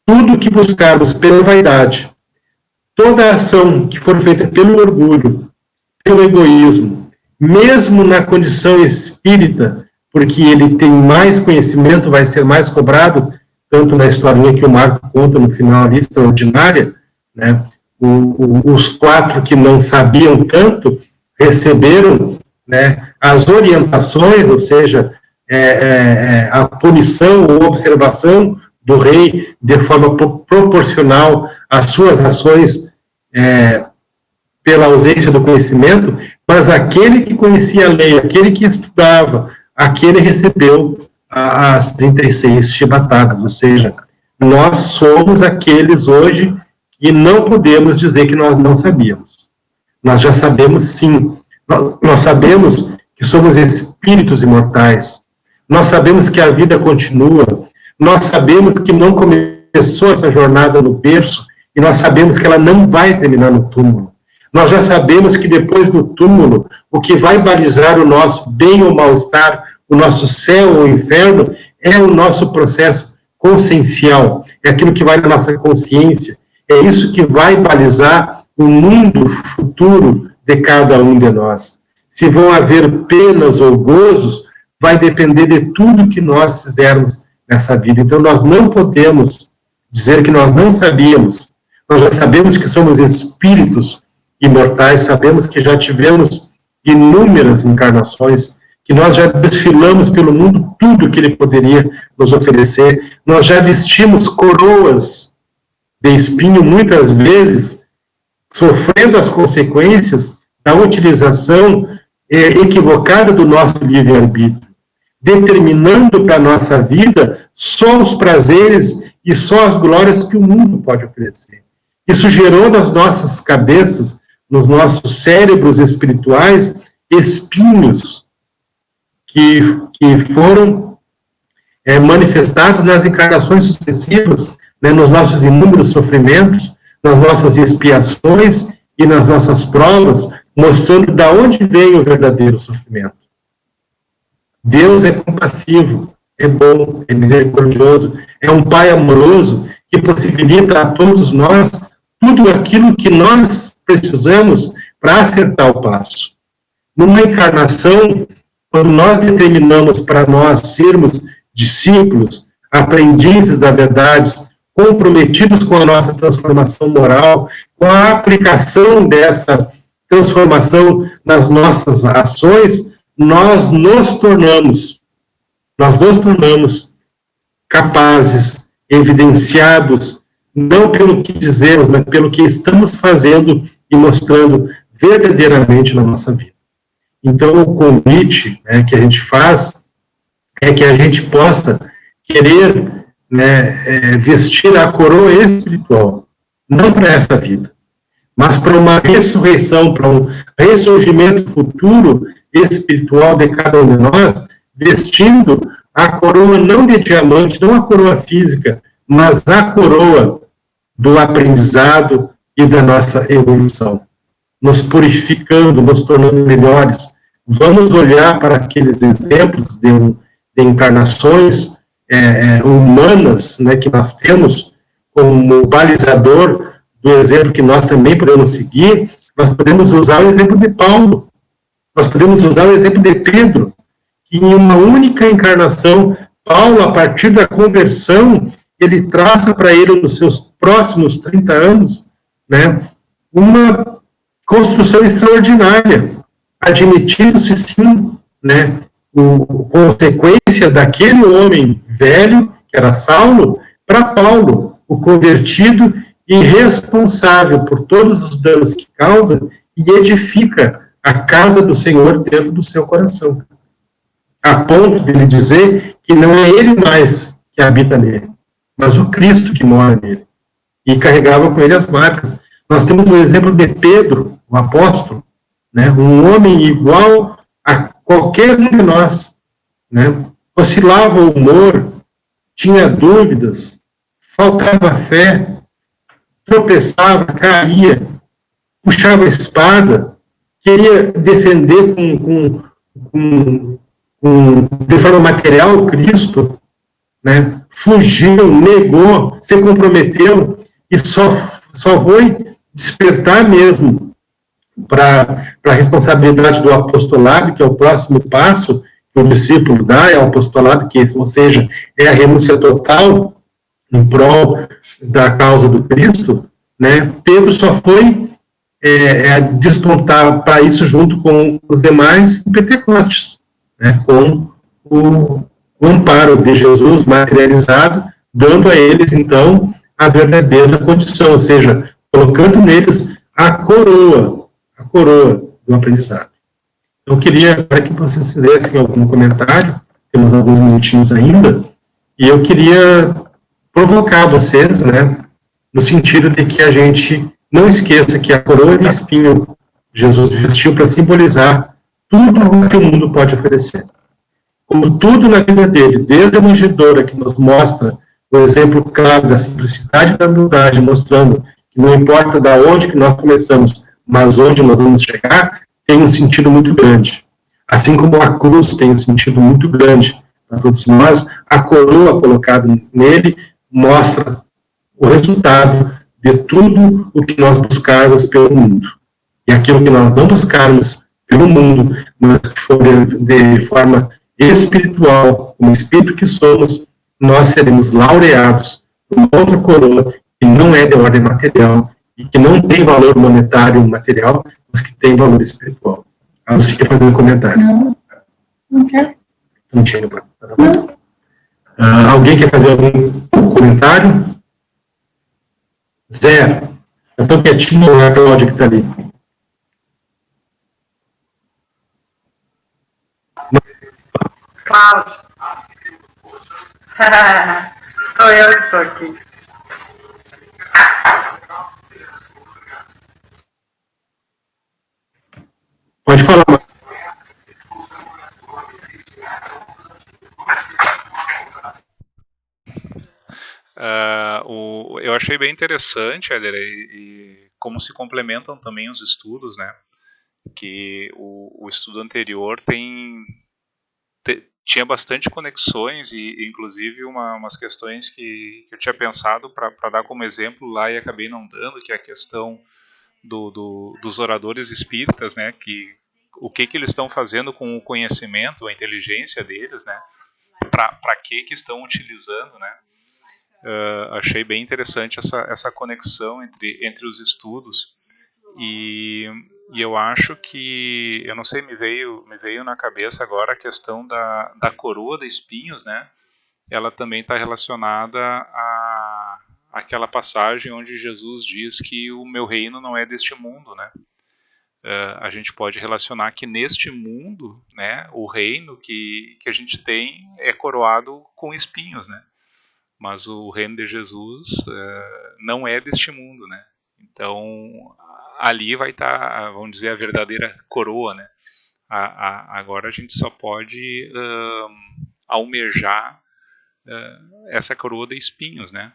Tudo que buscarmos pela vaidade, toda ação que for feita pelo orgulho, pelo egoísmo, mesmo na condição espírita, porque ele tem mais conhecimento, vai ser mais cobrado, tanto na historinha que o Marco conta no final ali, extraordinária, né? Os 4 que não sabiam tanto receberam, né, as orientações, ou seja, a punição ou observação do rei de forma proporcional às suas ações pela ausência do conhecimento, mas aquele que conhecia a lei, aquele que estudava, aquele recebeu as 36 chibatadas, ou seja, nós somos aqueles hoje que não podemos dizer que nós não sabíamos. Nós já sabemos sim. Nós sabemos que somos espíritos imortais. Nós sabemos que a vida continua. Nós sabemos que não começou essa jornada no berço e nós sabemos que ela não vai terminar no túmulo. Nós já sabemos que depois do túmulo, o que vai balizar o nosso bem ou mal-estar, o nosso céu ou inferno, é o nosso processo consciencial, é aquilo que vai na nossa consciência, é isso que vai balizar o mundo futuro de cada um de nós. Se vão haver penas ou gozos, vai depender de tudo que nós fizermos nessa vida. Então, nós não podemos dizer que nós não sabíamos. Nós já sabemos que somos espíritos imortais, sabemos que já tivemos inúmeras encarnações, que nós já desfilamos pelo mundo tudo que ele poderia nos oferecer. Nós já vestimos coroas de espinho, muitas vezes, sofrendo as consequências da utilização equivocada do nosso livre-arbítrio, determinando para a nossa vida só os prazeres e só as glórias que o mundo pode oferecer. Isso gerou nas nossas cabeças, nos nossos cérebros espirituais, espinhos que foram manifestados nas encarnações sucessivas, né, nos nossos inúmeros sofrimentos, nas nossas expiações e nas nossas provas, mostrando de onde vem o verdadeiro sofrimento. Deus é compassivo, é bom, é misericordioso, é um Pai amoroso que possibilita a todos nós tudo aquilo que nós precisamos para acertar o passo. Numa encarnação, quando nós determinamos para nós sermos discípulos, aprendizes da verdade, comprometidos com a nossa transformação moral, com a aplicação dessa transformação nas nossas ações, nós nos tornamos capazes, evidenciados, não pelo que dizemos, mas pelo que estamos fazendo e mostrando verdadeiramente na nossa vida. Então, o convite, né, que a gente faz é que a gente possa querer, né, vestir a coroa espiritual, não para essa vida, mas para uma ressurreição, para um ressurgimento futuro espiritual de cada um de nós, vestindo a coroa não de diamante, não a coroa física, mas a coroa do aprendizado e da nossa evolução, nos purificando, nos tornando melhores. Vamos olhar para aqueles exemplos de encarnações humanas, né, que nós temos como balizador do exemplo que nós também podemos seguir. Nós podemos usar o exemplo de Paulo, nós podemos usar o exemplo de Pedro, que em uma única encarnação, Paulo, a partir da conversão, ele traça para ele, nos seus próximos 30 anos, né, uma construção extraordinária, admitindo-se, sim, né, consequência daquele homem velho, que era Saulo, para Paulo, o convertido e responsável por todos os danos que causa e edifica a casa do Senhor dentro do seu coração. A ponto de ele dizer que não é ele mais que habita nele, mas o Cristo que mora nele. E carregava com ele as marcas. Nós temos o exemplo de Pedro, o apóstolo, né? Um homem igual a qualquer um de nós, né? Oscilava o humor, tinha dúvidas, faltava fé, tropeçava, caía, puxava a espada, queria defender de forma material Cristo, né? Fugiu, negou, se comprometeu e só foi despertar mesmo para a responsabilidade do apostolado, que é o próximo passo que o discípulo dá, é o apostolado, que, ou seja, é a renúncia total em prol da causa do Cristo, né? Pedro só foi despontar para isso junto com os demais em Pentecostes, né? Com o amparo de Jesus materializado, dando a eles, então, a verdadeira condição, ou seja, colocando neles a coroa do aprendizado. Eu queria para que vocês fizessem algum comentário, temos alguns minutinhos ainda, e eu queria provocar vocês, né, no sentido de que a gente não esqueça que a coroa de espinho Jesus vestiu para simbolizar tudo o que o mundo pode oferecer. Como tudo na vida dele, desde a manjedoura que nos mostra o exemplo claro da simplicidade e da humildade, mostrando que não importa da onde que nós começamos, mas onde nós vamos chegar, tem um sentido muito grande. Assim como a cruz tem um sentido muito grande para todos nós, a coroa colocada nele mostra o resultado de tudo o que nós buscarmos pelo mundo. E aquilo que nós não buscarmos pelo mundo, mas que for de forma espiritual, como espírito que somos, nós seremos laureados por uma outra coroa que não é de ordem material e que não tem valor monetário material, mas que tem valor espiritual. Ah, você quer fazer um comentário? Não, não quero. Não tinha. Não. Alguém quer fazer algum comentário? Zero. Eu estou quietinho, não é a Cláudia que está ali. Cláudio. Sou eu que estou aqui. Pode falar. Eu achei bem interessante, Éder, e como se complementam também os estudos, né? Que o estudo anterior tinha bastante conexões e inclusive umas questões que eu tinha pensado para dar como exemplo lá e acabei não dando, que é a questão dos oradores espíritas, né? Que o que eles estão fazendo com o conhecimento, a inteligência deles, né? Para que estão utilizando, né? Achei bem interessante essa conexão entre os estudos e eu acho que, eu não sei, me veio na cabeça agora a questão da coroa de espinhos, né? Ela também está relacionada àquela passagem onde Jesus diz que o meu reino não é deste mundo, né? A gente pode relacionar que neste mundo, né, o reino que a gente tem é coroado com espinhos, né? Mas o reino de Jesus não é deste mundo, né? Então ali vai estar, vamos dizer, a verdadeira coroa, né? Agora a gente só pode almejar essa coroa de espinhos, né?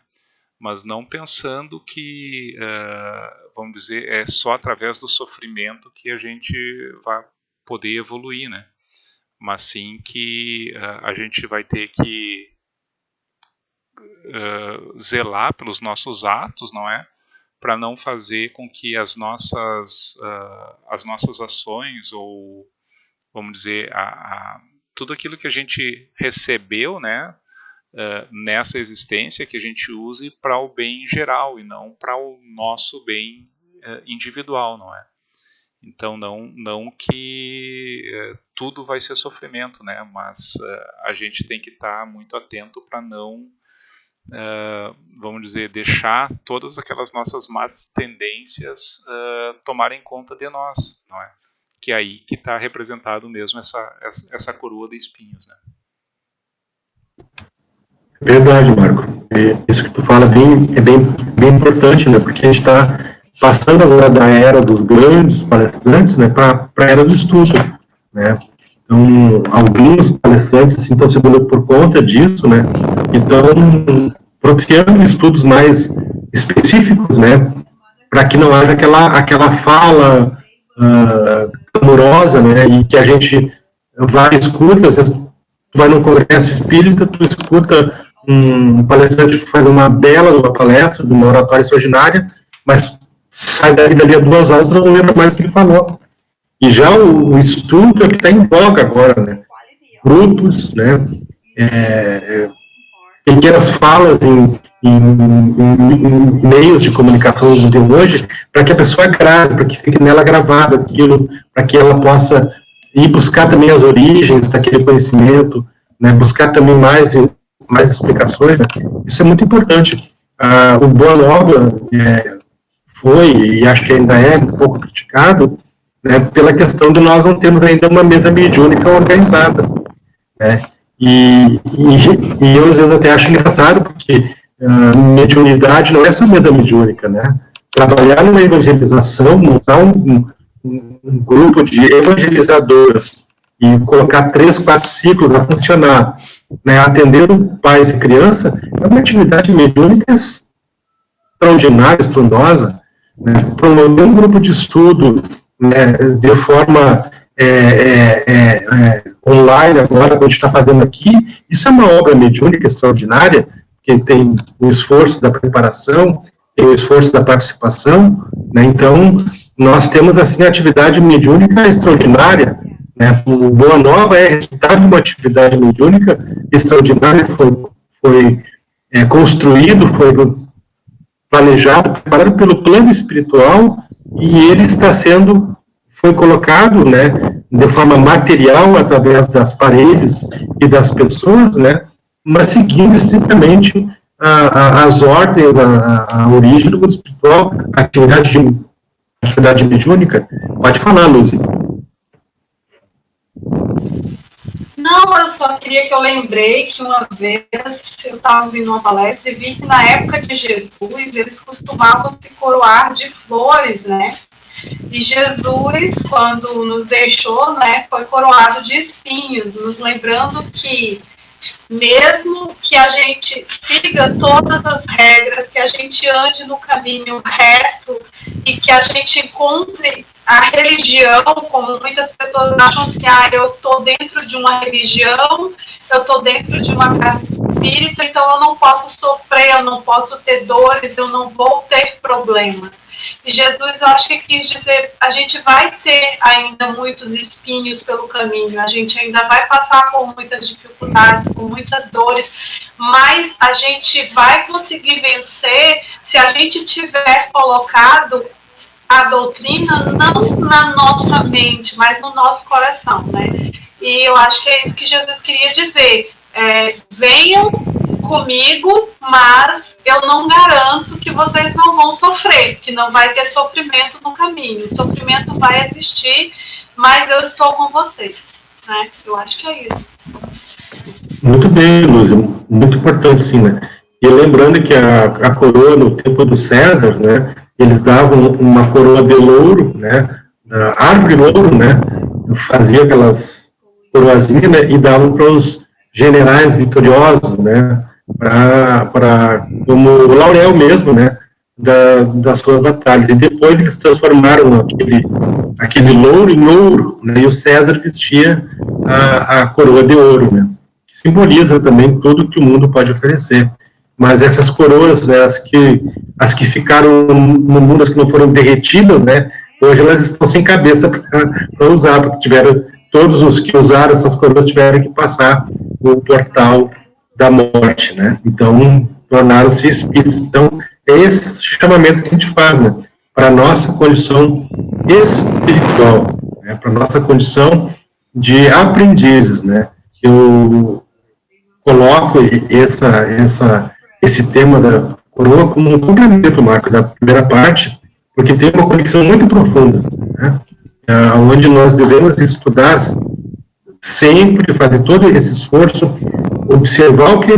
Mas não pensando que, vamos dizer, é só através do sofrimento que a gente vai poder evoluir, né? Mas sim que a gente vai ter que zelar pelos nossos atos, não é? Para não fazer com que as nossas ações ou, vamos dizer, tudo aquilo que a gente recebeu, né, nessa existência, que a gente use para o bem geral e não para o nosso bem individual, não é? Então, não que tudo vai ser sofrimento, né? Mas a gente tem que estar muito atento para não, vamos dizer, deixar todas aquelas nossas más tendências tomarem conta de nós, não é? Que é aí que está representado mesmo essa coroa de espinhos, né? Verdade, Marco. Isso que tu fala é bem importante, né? Porque a gente está passando agora da era dos grandes palestrantes, né, para a era do estudo, né? Então, alguns palestrantes assim, estão sendo por conta disso, né? Então, propiciando estudos mais específicos, né? Para que não haja aquela fala amorosa, né? E que a gente vai escuta, às vezes tu vai num congresso espírita, tu escuta um palestrante faz uma bela palestra, de uma oratória extraordinária, mas sai dali a 2 horas e não lembra mais o que ele falou. E já o estudo é que está em voga agora, né? Grupos, né? Pequenas falas em meios de comunicação de hoje, para que a pessoa grave, para que fique nela gravado aquilo, para que ela possa ir buscar também as origens daquele conhecimento, né? Buscar também mais explicações, né? Isso é muito importante. O Boa Nova foi, e acho que ainda é um pouco criticado, né, pela questão de nós não termos ainda uma mesa mediúnica organizada, né, e eu às vezes até acho engraçado, porque mediunidade não é só mesa mediúnica, né, trabalhar numa evangelização, montar um grupo de evangelizadores e colocar 3, 4 ciclos a funcionar, né, atendendo pais e criança, é uma atividade mediúnica extraordinária, estrondosa, né, promover um grupo de estudo, né, de forma online agora, como a gente está fazendo aqui, isso é uma obra mediúnica extraordinária, que tem o esforço da preparação, tem o esforço da participação, né, então nós temos assim a atividade mediúnica extraordinária, né, o Boa Nova é resultado de uma atividade mediúnica extraordinária, foi construído, foi planejado, preparado pelo plano espiritual, e ele foi colocado, né, de forma material, através das paredes e das pessoas, né, mas seguindo estritamente as ordens, a origem do mundo espiritual, a atividade mediúnica. Pode falar, Luzi. Não, eu só queria que eu lembrei que uma vez eu estava ouvindo uma palestra e vi que na época de Jesus eles costumavam se coroar de flores, né? E Jesus, quando nos deixou, né, foi coroado de espinhos, nos lembrando que mesmo que a gente siga todas as regras, que a gente ande no caminho reto e que a gente encontre a religião, como muitas pessoas acham que eu estou dentro de uma religião, eu estou dentro de uma casa espírita, então eu não posso sofrer, eu não posso ter dores, eu não vou ter problemas. E Jesus, eu acho que quis dizer, a gente vai ter ainda muitos espinhos pelo caminho, a gente ainda vai passar por muitas dificuldades, por muitas dores, mas a gente vai conseguir vencer se a gente tiver colocado a doutrina não na nossa mente, mas no nosso coração, né? E eu acho que é isso que Jesus queria dizer. Venham comigo, mas eu não garanto que vocês não vão sofrer, que não vai ter sofrimento no caminho. O sofrimento vai existir, mas eu estou com vocês, né? Eu acho que é isso. Muito bem, Lúcia, muito importante, sim, né? E lembrando que a coroa, no tempo do César, né, eles davam uma coroa de louro, né, da árvore de louro, né, fazia aquelas coroazinhas, né, e davam para os generais vitoriosos, né, como o laurel mesmo, né, das suas batalhas. E depois eles transformaram aquele louro em ouro, né, e o César vestia a coroa de ouro, né, que simboliza também tudo que o mundo pode oferecer. Mas essas coroas, né, as que ficaram no mundo, as que não foram derretidas, né, hoje elas estão sem cabeça para usar, porque todos os que usaram essas coroas tiveram que passar o portal da morte, né, então tornaram-se espíritos. Então é esse chamamento que a gente faz, né, para a nossa condição espiritual, né, para a nossa condição de aprendizes, né. Eu coloco esse tema da coroa como um complemento, Marco, da primeira parte, porque tem uma conexão muito profunda, né, onde nós devemos estudar sempre, fazer todo esse esforço, observar o que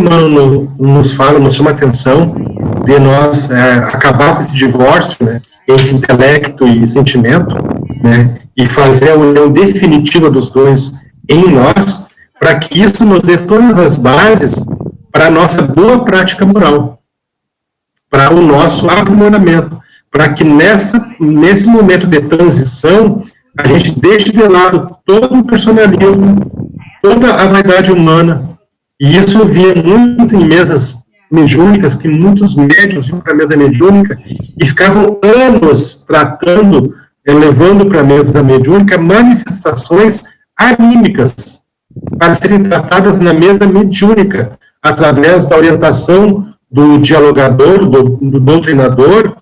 nos fala, nos chama atenção, de nós acabar com esse divórcio, né, entre intelecto e sentimento, né, e fazer a união definitiva dos dois em nós, para que isso nos dê todas as bases para a nossa boa prática moral, para o nosso aprimoramento, para que nesse momento de transição, a gente deixe de lado todo o personalismo, toda a vaidade humana, e isso eu via muito em mesas mediúnicas, que muitos médiuns iam para a mesa mediúnica e ficavam anos tratando, levando para a mesa mediúnica manifestações anímicas, para serem tratadas na mesa mediúnica, através da orientação do dialogador, do doutrinador,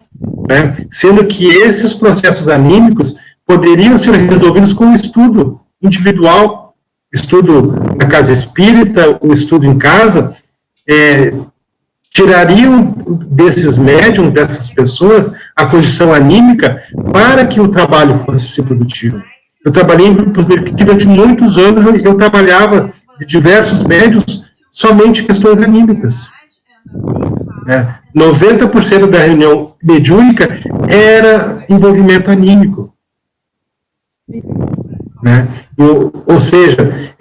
né, sendo que esses processos anímicos poderiam ser resolvidos com um estudo individual, estudo na casa espírita, um estudo em casa, tirariam desses médiums, dessas pessoas, a condição anímica para que o trabalho fosse produtivo. Eu trabalhei em grupos que durante muitos anos eu trabalhava de diversos médiums somente questões anímicas. 90% da reunião mediúnica era envolvimento anímico. Né? Ou seja,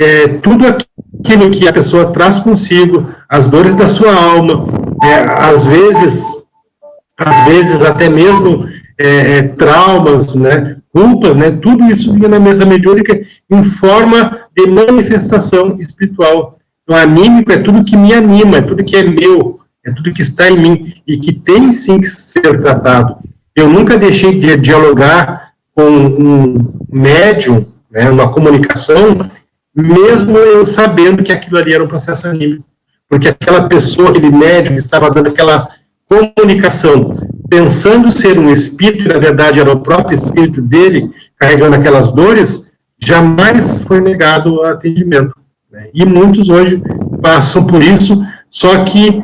tudo aquilo que a pessoa traz consigo, as dores da sua alma, às vezes até mesmo traumas, né, culpas, né, tudo isso vinha na mesa mediúnica em forma de manifestação espiritual. Então, anímico é tudo que me anima, é tudo que é meu, é tudo que está em mim e que tem sim que ser tratado. Eu nunca deixei de dialogar com um médium, né, uma comunicação, mesmo eu sabendo que aquilo ali era um processo anímico, porque aquela pessoa, aquele médium, estava dando aquela comunicação, pensando ser um espírito, e na verdade era o próprio espírito dele, carregando aquelas dores, jamais foi negado o atendimento. Né? E muitos hoje passam por isso, só que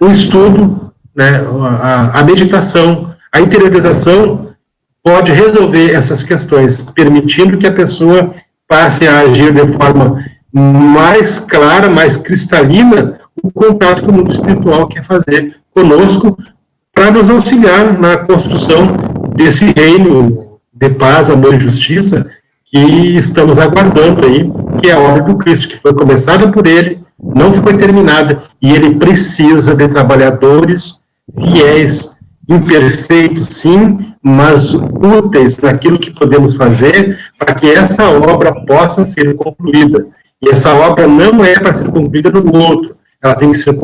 o estudo, né, a meditação, a interiorização pode resolver essas questões, permitindo que a pessoa passe a agir de forma mais clara, mais cristalina, o contato que o mundo espiritual quer fazer conosco, para nos auxiliar na construção desse reino de paz, amor e justiça que estamos aguardando aí, que é a obra do Cristo, que foi começada por ele, não foi terminada, e ele precisa de trabalhadores fiéis, imperfeitos, sim, mas úteis naquilo que podemos fazer para que essa obra possa ser concluída. E essa obra não é para ser concluída no outro, ela tem que ser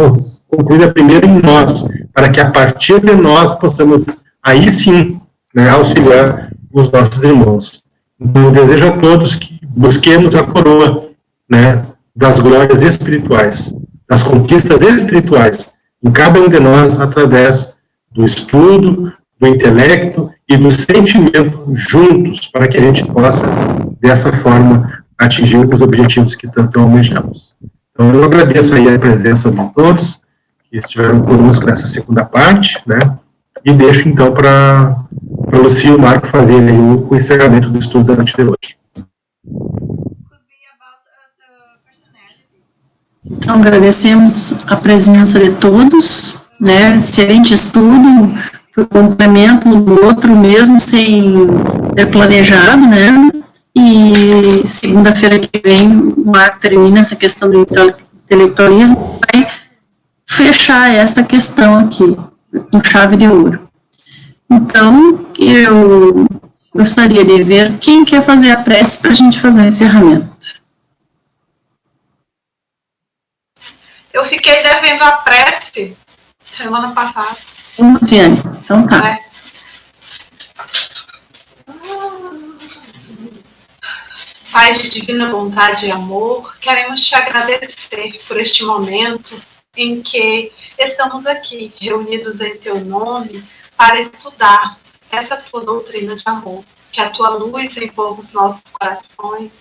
concluída primeiro em nós, para que a partir de nós possamos, aí sim, né, auxiliar os nossos irmãos. Então, eu desejo a todos que busquemos a coroa, né, das glórias espirituais, das conquistas espirituais, em cada um de nós, através do estudo, do intelecto e do sentimento juntos, para que a gente possa, dessa forma, atingir os objetivos que tanto almejamos. Então, eu agradeço aí a presença de todos que estiveram conosco nessa segunda parte, né, e deixo, então, para o Lucio e o Marco fazerem aí o encerramento do estudo da noite de hoje. Então, agradecemos a presença de todos, né, excelente estudo, foi complemento um do outro, mesmo sem ter planejado, né, e segunda-feira que vem o Marco termina essa questão do intelectualismo, vai fechar essa questão aqui, com chave de ouro. Então, eu gostaria de ver quem quer fazer a prece para a gente fazer o encerramento. Eu fiquei devendo a prece semana passada. Diane, então tá. Pai de divina vontade e amor, queremos te agradecer por este momento em que estamos aqui, reunidos em teu nome, para estudarmos essa tua doutrina de amor, que a tua luz envolva os nossos corações,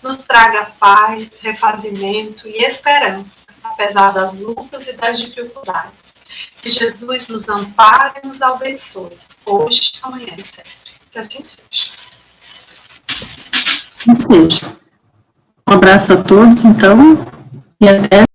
nos traga paz, refazimento e esperança, apesar das lutas e das dificuldades. Que Jesus nos ampare e nos abençoe, hoje, amanhã e sempre. Que assim seja. Que seja. Um abraço a todos, então, e até